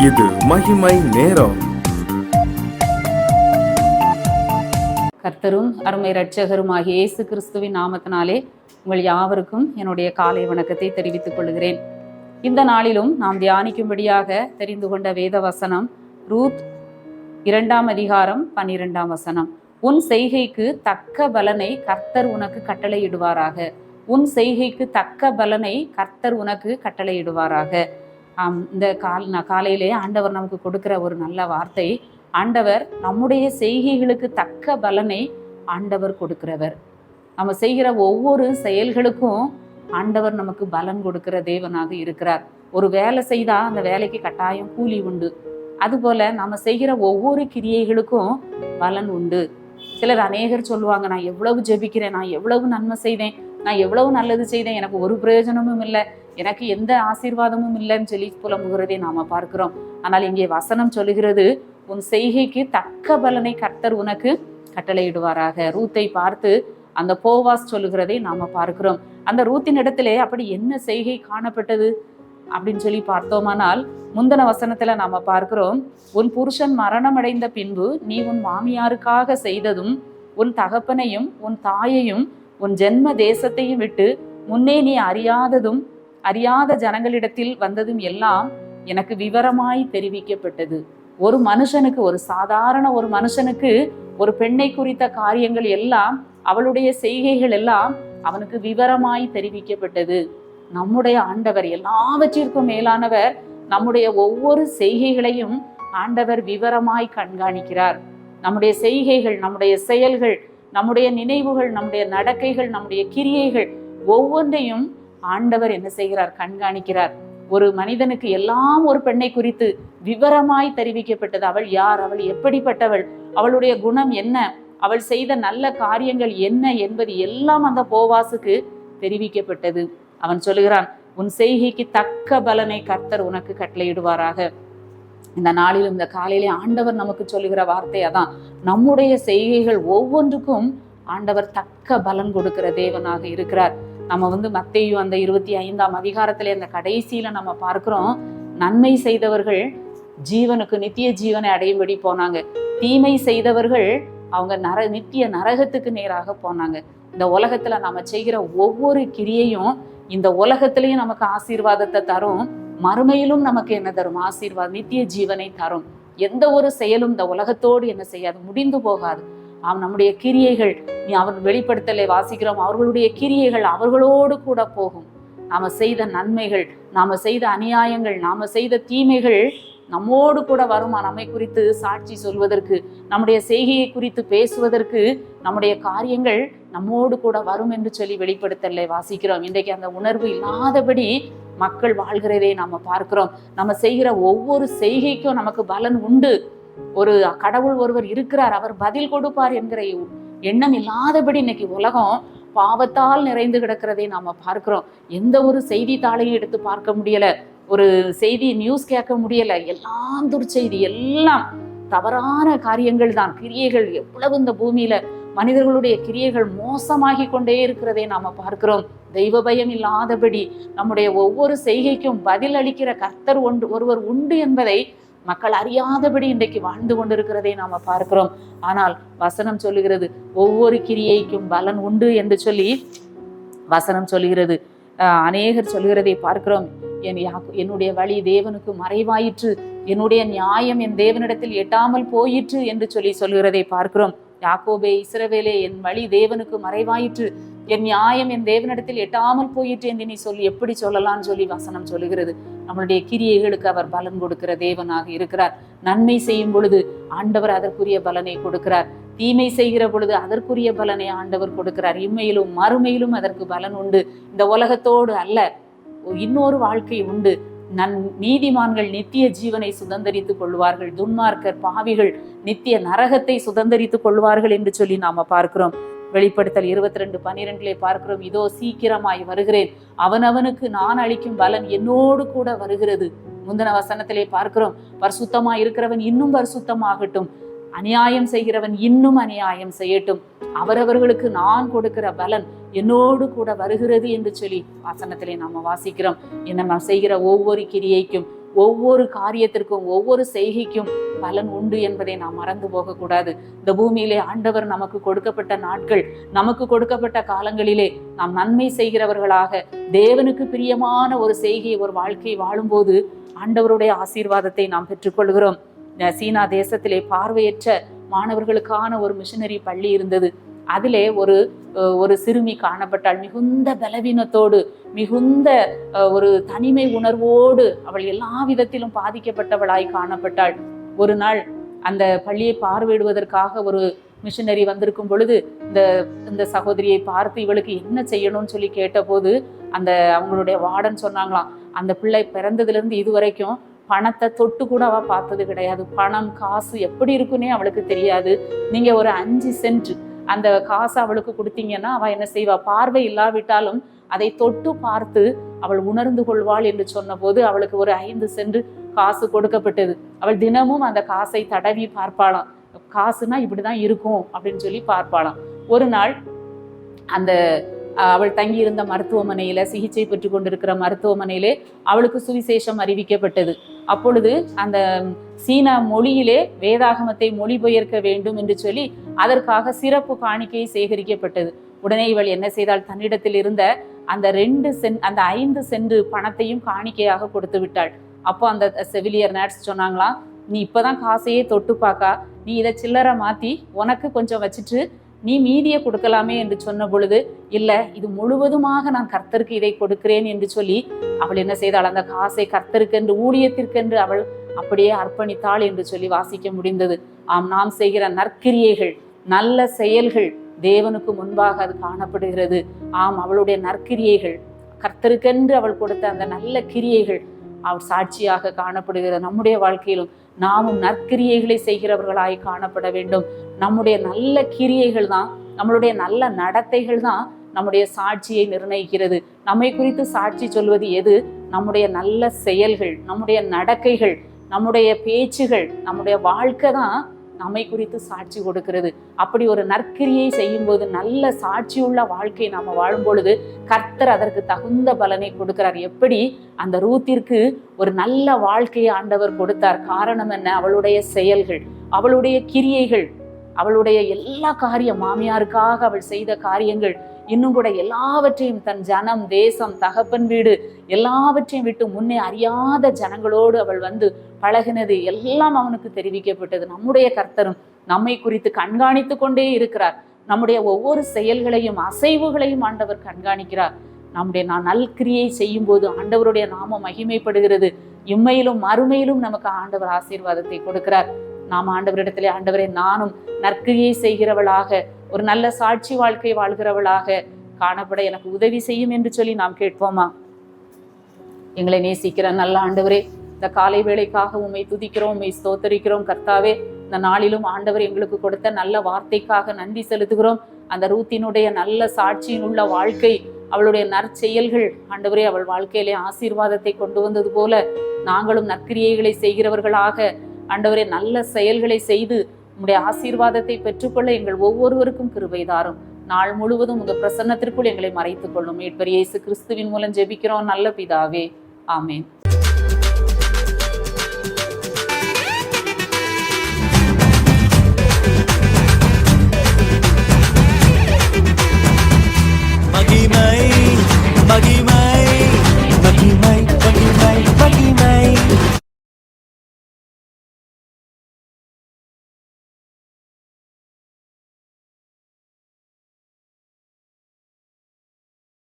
இது மகிமை நேரம். கர்த்தரும் அருமை இரட்சகருமாகிய இயேசு கிறிஸ்துவின் நாமத்தினாலே உங்கள் யாவருக்கும் என்னுடைய காலை வணக்கத்தை தெரிவித்துக் கொள்கிறேன். இந்த நாளிலும் நாம் தியானிக்கும்படியாக தெரிந்து கொண்ட வேத வசனம் ரூத் 2 அதிகாரம் 12 வசனம். உன் செய்கைக்கு தக்க பலனை கர்த்தர் உனக்கு கட்டளையிடுவாராக. உன் செய்கைக்கு தக்க பலனை கர்த்தர் உனக்கு கட்டளையிடுவாராக. இந்த காலையிலே ஆண்டவர் நமக்கு கொடுக்கிற ஒரு நல்ல வார்த்தை. ஆண்டவர் நம்முடைய செய்கைகளுக்கு தக்க பலனை ஆண்டவர் கொடுக்கிறவர். நம்ம செய்கிற ஒவ்வொரு செயல்களுக்கும் ஆண்டவர் நமக்கு பலன் கொடுக்கிற தேவனாக இருக்கிறார். ஒரு வேலை செய்தா அந்த வேலைக்கு கட்டாயம் கூலி உண்டு. அதுபோல நம்ம செய்கிற ஒவ்வொரு கிரியைகளுக்கும் பலன் உண்டு. சிலர் அநேகர் சொல்லுவாங்க, நான் எவ்வளவு ஜெபிக்கிறேன், நான் எவ்வளவு நன்மை செய்தேன், நான் எவ்வளவு நல்லது செய்தேன், எனக்கு ஒரு பிரயோஜனமும் இல்லை, எனக்கு எந்த ஆசீர்வாதமும் இல்லைன்னு சொல்லி புலம்புகிறதை நாம பார்க்கிறோம். ஆனால் இங்கே வசனம் சொல்லுகிறது, உன் செய்கைக்கு தக்க பலனை கர்த்தர் உனக்கு கட்டளையிடுவாராக. ரூத்தை பார்த்து அந்த போவாஸ் சொல்லுகிறதை நாம பார்க்கிறோம். அந்த ரூத்தின் இடத்திலே அப்படி என்ன செய்கை காணப்பட்டது அப்படின்னு சொல்லி பார்த்தோமானால், முந்தின வசனத்துல நாம பார்க்கிறோம், உன் புருஷன் மரணம் அடைந்த பின்பு நீ உன் மாமியாருக்காக செய்ததும் உன் தகப்பனையும் உன் தாயையும் உன் ஜென்ம தேசத்தையும் விட்டு முன்னே நீ அறியாத ஜனங்களிடத்தில் வந்ததும் எல்லாம் எனக்கு விவரமாய் தெரிவிக்கப்பட்டது. ஒரு மனுஷனுக்கு, ஒரு சாதாரண ஒரு மனுஷனுக்கு ஒரு பெண்ணை குறித்த காரியங்கள் எல்லாம், அவளுடைய செய்கைகள் எல்லாம் அவனுக்கு விவரமாய் தெரிவிக்கப்பட்டது. நம்முடைய ஆண்டவர் எல்லாவற்றிற்கும் மேலானவர். நம்முடைய ஒவ்வொரு செய்கைகளையும் ஆண்டவர் விவரமாய் கண்காணிக்கிறார். நம்முடைய செய்கைகள், நம்முடைய செயல்கள், நம்முடைய நினைவுகள், நம்முடைய நடக்கைகள், நம்முடைய கிரியைகள் ஒவ்வொன்றையும் ஆண்டவர் என்ன செய்கிறார்? கண்காணிக்கிறார். ஒரு மனிதனுக்கு எல்லாம் ஒரு பெண்ணை குறித்து விவரமாய் தெரிவிக்கப்பட்டது. அவள் யார், அவள் எப்படிப்பட்டவள், அவளுடைய குணம் என்ன, அவள் செய்த நல்ல காரியங்கள் என்ன என்பது எல்லாம் அந்த போவாசுக்கு தெரிவிக்கப்பட்டது. அவன் சொல்லுகிறான், உன் செய்கைக்கு தக்க பலனை கர்த்தர் உனக்கு கட்டளையிடுவாராக. இந்த நாளிலும் இந்த காலையிலே ஆண்டவர் நமக்கு சொல்லுகிற வார்த்தை அதான். நம்முடைய செய்கைகள் ஒவ்வொன்றுக்கும் ஆண்டவர் தக்க பலன் கொடுக்கிற தேவனாக இருக்கிறார். நம்ம மத்தேயு அந்த 25 அதிகாரத்திலே அந்த கடைசியில நம்ம பார்க்கிறோம், நன்மை செய்தவர்கள் ஜீவனுக்கு நித்திய ஜீவனை அடையும்படி போனாங்க, தீமை செய்தவர்கள் அவங்க நித்திய நரகத்துக்கு நேராக போனாங்க. இந்த உலகத்துல நம்ம செய்கிற ஒவ்வொரு கிரியையும் இந்த உலகத்திலையும் நமக்கு ஆசீர்வாதத்தை தரும், மறுமையிலும் நமக்கு என்ன தரும்? ஆசீர்வாதம், நித்திய ஜீவனை தரும். எந்த ஒரு செயலும் இந்த உலகத்தோடு என்ன செய்யாது? முடிந்து போகாது. நம்முடைய கிரியைகள், அவன் வெளிப்படுத்தலை வாசிக்கிறோம், அவர்களுடைய கிரியைகள் அவர்களோடு கூட போகும். நாம செய்த நன்மைகள், நாம செய்த அநியாயங்கள், நாம செய்த தீமைகள் நம்மோடு கூட வருமா? நம்மை குறித்து சாட்சி சொல்வதற்கு, நம்முடைய செய்கையை குறித்து பேசுவதற்கு நம்முடைய காரியங்கள் நம்மோடு கூட வரும் என்று சொல்லி வெளிப்படுத்தலை வாசிக்கிறோம். இன்றைக்கு அந்த உணர்வு இல்லாதபடி மக்கள் வாழ்கிறதை நாம பார்க்கிறோம். நம்ம செய்கிற ஒவ்வொரு செய்கைக்கும் நமக்கு பலன் உண்டு. ஒரு கடவுள் ஒருவர் இருக்கிறார், அவர் பதில் கொடுப்பார் என்கிற எண்ணம் இல்லாதபடி இன்னைக்கு உலகம் பாவத்தால் நிறைந்து கிடக்கிறதை நாம பார்க்கிறோம். எந்த ஒரு செய்தித்தாளையும் எடுத்து பார்க்க முடியல, ஒரு செய்தி நியூஸ் கேட்க முடியல, எல்லாம் துர்ச்செய்தி, எல்லாம் தவறான காரியங்கள் தான், கிரியைகள். எவ்வளவு இந்த பூமியில மனிதர்களுடைய கிரியைகள் மோசமாகி கொண்டே இருக்கிறதை நாம பார்க்கிறோம். தெய்வ பயம் இல்லாதபடி நம்முடைய ஒவ்வொரு செய்கைக்கும் பதில் அளிக்கிற கர்த்தர் ஒருவர் உண்டு என்பதை மக்கள் அறியாதபடி இன்றைக்கு வாழ்ந்து கொண்டிருக்கிறதை நாம பார்க்கிறோம். ஆனால் வசனம் சொல்லுகிறது, ஒவ்வொரு கிரியைக்கும் பலன் உண்டு என்று சொல்லி வசனம் சொல்லுகிறது. அநேகர் சொல்லுகிறதை பார்க்கிறோம். என்னுடைய வழி தேவனுக்கு மறைவாயிற்று, என்னுடைய நியாயம் என் தேவனிடத்தில் எட்டாமல் போயிற்று என்று சொல்லி சொல்லுகிறதை பார்க்கிறோம். யாக்கோபே, இஸ்ரவேலே, என் வழி தேவனுக்கு மறைவாயிற்று, என் நியாயம் என் தேவனிடத்தில் எட்டாமல் போயிற்று என்று நீ சொல்லி எப்படி சொல்லலாம்னு சொல்லி வசனம் சொல்லுகிறது. நம்மளுடைய கிரியைகளுக்கு அவர் பலன் கொடுக்கிற தேவனாக இருக்கிறார். நன்மை செய்யும் பொழுது ஆண்டவர் அதற்குரிய பலனை கொடுக்கிறார், தீமை செய்கிற பொழுது அதற்குரிய பலனை ஆண்டவர் கொடுக்கிறார். இம்மையிலும் மறுமையிலும் அதற்கு பலன் உண்டு. இந்த உலகத்தோடு அல்ல, இன்னொரு வாழ்க்கை உண்டு. நீதிமான்கள் நித்திய ஜீவனை சுதந்தரித்துக் கொள்வார்கள், துன்மார்க்கர் பாவிகள் நித்திய நரகத்தை சுதந்தரித்துக் கொள்வார்கள் என்று சொல்லி நாம பார்க்கிறோம். வெளிப்படுத்தல் 22:12 பார்க்கிறோம், இதோ சீக்கிரமாய் வருகிறேன், அவனவனுக்கு நான் அளிக்கும் பலன் என்னோடு கூட வருகிறது. முந்தின வசனத்திலே பார்க்கிறோம், பரிசுத்தமாய் இருக்கிறவன் இன்னும் பரிசுத்தமாகட்டும், அநியாயம் செய்கிறவன் இன்னும் அநியாயம் செய்யட்டும், அவரவர்களுக்கு நான் கொடுக்கிற பலன் என்னோடு கூட வருகிறது என்று சொல்லி வசனத்திலே நாம வாசிக்கிறோம். நம்ம செய்கிற ஒவ்வொரு கிரியைக்கும் ஒவ்வொரு காரியத்திற்கும் ஒவ்வொரு செய்கைக்கும் பலன் உண்டு என்பதை நாம் மறந்து போகக்கூடாது. இந்த பூமியிலே ஆண்டவர் நமக்கு கொடுக்கப்பட்ட நாட்கள், நமக்கு கொடுக்கப்பட்ட காலங்களிலே நாம் நன்மை செய்கிறவர்களாக தேவனுக்கு பிரியமான ஒரு செய்கை, ஒரு வாழ்க்கை வாழும்போது ஆண்டவருடைய ஆசீர்வாதத்தை நாம் பெற்றுக்கொள்கிறோம். சீனா தேசத்திலே பார்வையற்ற மாணவர்களுக்கான ஒரு மிஷனரி பள்ளி இருந்தது. அதிலே ஒரு சிறுமி காணப்பட்டாள். மிகுந்த பலவீனத்தோடு, மிகுந்த ஒரு தனிமை உணர்வோடு அவள் எல்லா விதத்திலும் பாதிக்கப்பட்டவளாய் காணப்பட்டாள். ஒரு நாள் அந்த பள்ளியை பார்வையிடுவதற்காக ஒரு மிஷனரி வந்திருக்கும் பொழுது இந்த சகோதரியை பார்த்து இவளுக்கு என்ன செய்யணும்னு சொல்லி கேட்டபோது அவங்களுடைய வார்டன் சொன்னாங்களாம், அந்த பிள்ளை பிறந்ததுலேருந்து இதுவரைக்கும் பணத்தை தொட்டு கூட அவ பார்த்தது கிடையாது. பணம் காசு எப்படி இருக்குன்னே அவளுக்கு தெரியாது. நீங்க ஒரு 5 சென்ட் அந்த காசை அவளுக்கு கொடுத்தீங்கன்னா அவ என்ன செய்வா, பார்வை இல்லாவிட்டாலும் அதை தொட்டு பார்த்து அவள் உணர்ந்து கொள்வாள் என்று சொன்ன போது அவளுக்கு ஒரு 5 சென்ட் காசு கொடுக்கப்பட்டது. அவள் தினமும் அந்த காசை தடவி பார்ப்பாளாம். காசுனா இப்படிதான் இருக்கும் அப்படின்னு சொல்லி பார்ப்பாளாம். ஒரு நாள் அவள் தங்கியிருந்த மருத்துவமனையில, சிகிச்சை பெற்று கொண்டிருக்கிற மருத்துவமனையிலே அவளுக்கு சுவிசேஷம் அறிவிக்கப்பட்டது. அப்பொழுது அந்த சீன மொழியிலே வேதாகமத்தை மொழிபெயர்க்க வேண்டும் என்று சொல்லி அதற்காக சிறப்பு காணிக்கை சேகரிக்கப்பட்டது. உடனே இவள் என்ன செய்தாள், தன்னிடத்தில் இருந்த அந்த 5 சென்ட் பணத்தையும் காணிக்கையாக கொடுத்து விட்டாள். அப்போ அந்த செவிலியர் நர்ஸ் சொன்னாங்களாம், நீ இப்பதான் காசையே தொட்டு பார்க்கா, நீ இதை சில்லறை மாத்தி உனக்கு கொஞ்சம் வச்சுட்டு நீ மீதியை கொடுக்கலாமே என்று சொன்ன பொழுது, இல்லை இது முழுவதுமாக நான் கர்த்தருக்கு இதை கொடுக்கிறேன் என்று சொல்லி அவள் என்ன செய்தாள், அந்த காசை கர்த்தருக்கென்று ஊழியத்திற்கென்று அவள் அப்படியே அர்ப்பணித்தாள் என்று சொல்லி வாசிக்க முடிந்தது. நாம் செய்கிற நற்கிரியைகள், நல்ல செயல்கள் தேவனுக்கு முன்பாக அது காணப்படுகிறது. அவளுடைய நற்கிரியைகள், கர்த்தருக்கென்று அவள் கொடுத்த அந்த நல்ல கிரியைகள் அவள் சாட்சியாக காணப்படுகிற நம்முடைய வாழ்க்கையிலும் நாமும் நற்கிரியைகளை செய்கிறவர்களாய் காணப்பட வேண்டும். நம்முடைய நல்ல கிரியைகள் தான், நம்மளுடைய நல்ல நடத்தைகள் தான் நம்முடைய சாட்சியை நிர்ணயிக்கிறது. நம்மை குறித்து சாட்சி சொல்வது எது? நம்முடைய நல்ல செயல்கள், நம்முடைய நடக்கைகள், நம்முடைய பேச்சுகள், நம்முடைய வாழ்க்கை தான் நம்மை குறித்து சாட்சி கொடுக்கிறது. அப்படி ஒரு நற்கிரியை செய்யும் போது, நல்ல சாட்சியுள்ள வாழ்க்கை நாம வாழும் பொழுது கர்த்தர் அதற்கு தகுந்த பலனை கொடுக்கிறார். எப்படி அந்த ரூத்திற்கு ஒரு நல்ல வாழ்க்கையை ஆண்டவர் கொடுத்தார். காரணம் என்ன? அவளுடைய செயல்கள், அவளுடைய கிரியைகள், அவளுடைய எல்லா காரியம், மாமியாருக்காக அவள் செய்த காரியங்கள், இன்னும் கூட எல்லாவற்றையும் தன் ஜனம், தேசம், தகப்பன் வீடு எல்லாவற்றையும் விட்டு முன்னே அறியாத ஜனங்களோடு அவள் வந்து பழகினது எல்லாம் அவனுக்கு தெரிவிக்கப்பட்டது. நம்முடைய கர்த்தரும் நம்மை குறித்து கண்காணித்து கொண்டே இருக்கிறார். நம்முடைய ஒவ்வொரு செயல்களையும் அசைவுகளையும் ஆண்டவர் கண்காணிக்கிறார். நம்முடைய நல்கிரியை செய்யும் போது ஆண்டவருடைய நாமம் மகிமைப்படுகிறது. இம்மையிலும் மறுமையிலும் நமக்கு ஆண்டவர் ஆசீர்வாதத்தை கொடுக்கிறார். நாம் ஆண்டவரிடத்திலே, ஆண்டவரே நானும் நற்கிரியை செய்கிறவளாக, ஒரு நல்ல சாட்சி வாழ்க்கை வாழ்கிறவளாக காணப்பட எனக்கு உதவி செய்யும் என்று சொல்லி நாம் கேட்போமா? எங்களை நேசிக்கிற நல்ல ஆண்டவரே, இந்த காலை வேளைக்காக உம்மை துதிக்கிறோம், உம்மை ஸ்தோத்தரிக்கிறோம். கர்த்தாவே, இந்த நாளிலும் ஆண்டவர் எங்களுக்கு கொடுத்த நல்ல வார்த்தைக்காக நன்றி செலுத்துகிறோம். அந்த ரூத்தினுடைய நல்ல சாட்சியின் உள்ள வாழ்க்கை, அவளுடைய நற்செயல்கள் ஆண்டவரே அவள் வாழ்க்கையிலே ஆசீர்வாதத்தை கொண்டு வந்தது போல நாங்களும் நற்கிரியைகளை செய்கிறவர்களாக ஆண்டவரே நல்ல செயல்களை செய்து உம்முடைய ஆசீர்வாதத்தை பெற்றுக்கொள்ள எங்கள் ஒவ்வொருவருக்கும் கிருபை தாரும். நாள் முழுவதும் உங்க பிரசன்னத்திற்குள் எங்களை மறைத்துக் கொள்ளும். மீட்பர் இயேசு கிறிஸ்துவின் மூலம் ஜெபிக்கிறோம் நல்ல பிதாவே, ஆமேன். மகிமை மகிமை மகிமை